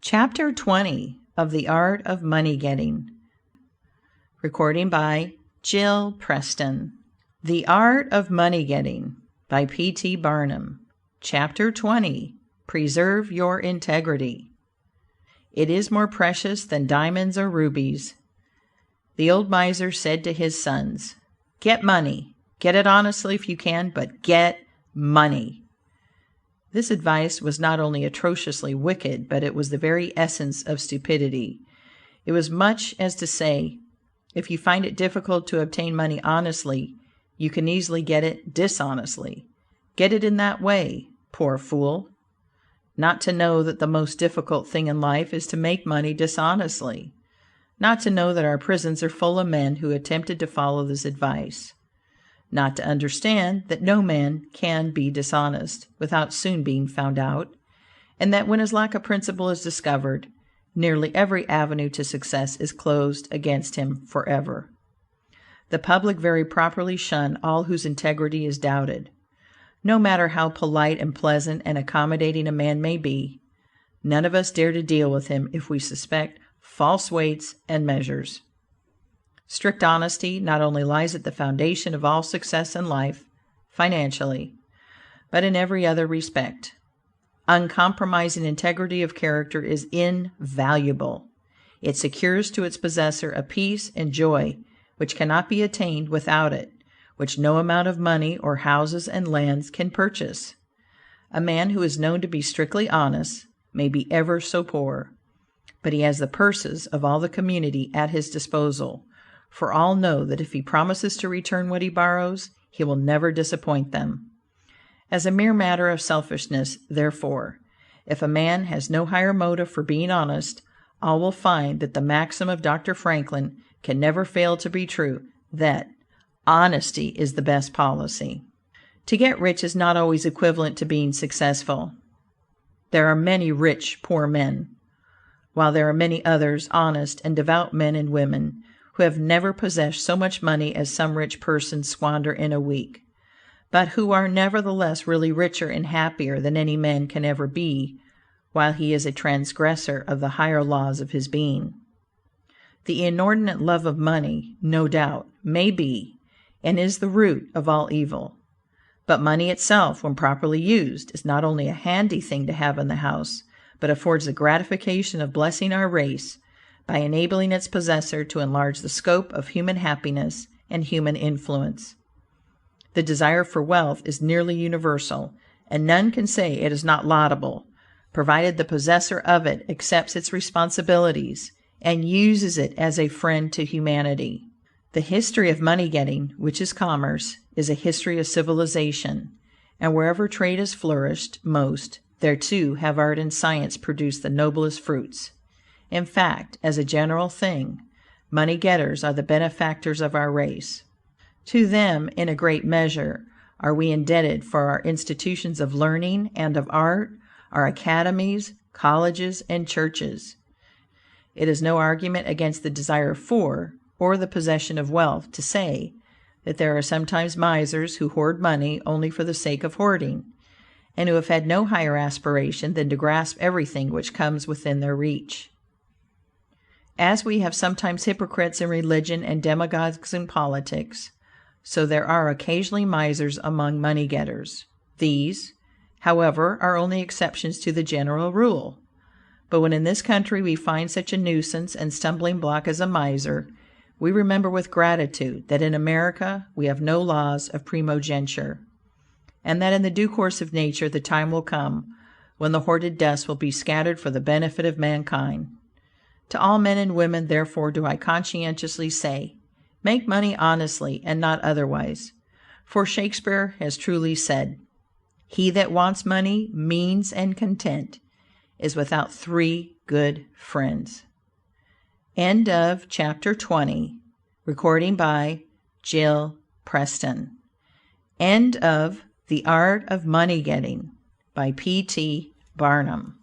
Chapter 20 of The Art of Money Getting. Recording by Jill Preston. The Art of Money Getting by P.T. Barnum. Chapter 20. Preserve Your Integrity. It is more precious than diamonds or rubies. The old miser said to his sons, "Get money. Get it honestly if you can, but get money." This advice was not only atrociously wicked, but it was the very essence of stupidity. It was much as to say, if you find it difficult to obtain money honestly, you can easily get it dishonestly. Get it in that way, poor fool. Not to know that the most difficult thing in life is to make money dishonestly. Not to know that our prisons are full of men who attempted to follow this advice. Not to understand that no man can be dishonest without soon being found out, and that when his lack of principle is discovered, nearly every avenue to success is closed against him forever. The public very properly shun all whose integrity is doubted. No matter how polite and pleasant and accommodating a man may be, none of us dare to deal with him if we suspect false weights and measures. Strict honesty not only lies at the foundation of all success in life, financially, but in every other respect. Uncompromising integrity of character is invaluable. It secures to its possessor a peace and joy which cannot be attained without it, which no amount of money or houses and lands can purchase. A man who is known to be strictly honest may be ever so poor, but he has the purses of all the community at his disposal, for all know that if he promises to return what he borrows, he will never disappoint them. As a mere matter of selfishness, therefore, if a man has no higher motive for being honest, all will find that the maxim of Dr. Franklin can never fail to be true, that honesty is the best policy. To get rich is not always equivalent to being successful. There are many rich, poor men, while there are many others, honest and devout men and women, who have never possessed so much money as some rich persons squander in a week, but who are nevertheless really richer and happier than any man can ever be, while he is a transgressor of the higher laws of his being. The inordinate love of money, no doubt, may be and is the root of all evil. But money itself, when properly used, is not only a handy thing to have in the house, but affords the gratification of blessing our race by enabling its possessor to enlarge the scope of human happiness and human influence. The desire for wealth is nearly universal, and none can say it is not laudable, provided the possessor of it accepts its responsibilities and uses it as a friend to humanity. The history of money getting, which is commerce, is a history of civilization, and wherever trade has flourished most, there too have art and science produced the noblest fruits. In fact, as a general thing, money-getters are the benefactors of our race. To them, in a great measure, are we indebted for our institutions of learning and of art, our academies, colleges, and churches. It is no argument against the desire for, or the possession of wealth, to say that there are sometimes misers who hoard money only for the sake of hoarding, and who have had no higher aspiration than to grasp everything which comes within their reach. As we have sometimes hypocrites in religion and demagogues in politics, so there are occasionally misers among money-getters. These, however, are only exceptions to the general rule. But when in this country we find such a nuisance and stumbling block as a miser, we remember with gratitude that in America we have no laws of primogeniture, and that in the due course of nature the time will come when the hoarded dust will be scattered for the benefit of mankind. To all men and women, therefore, do I conscientiously say, make money honestly and not otherwise. For Shakespeare has truly said, "He that wants money, means, and content is without 3 good friends." End of Chapter 20. Recording by Jill Preston. End of The Art of Money Getting by P.T. Barnum.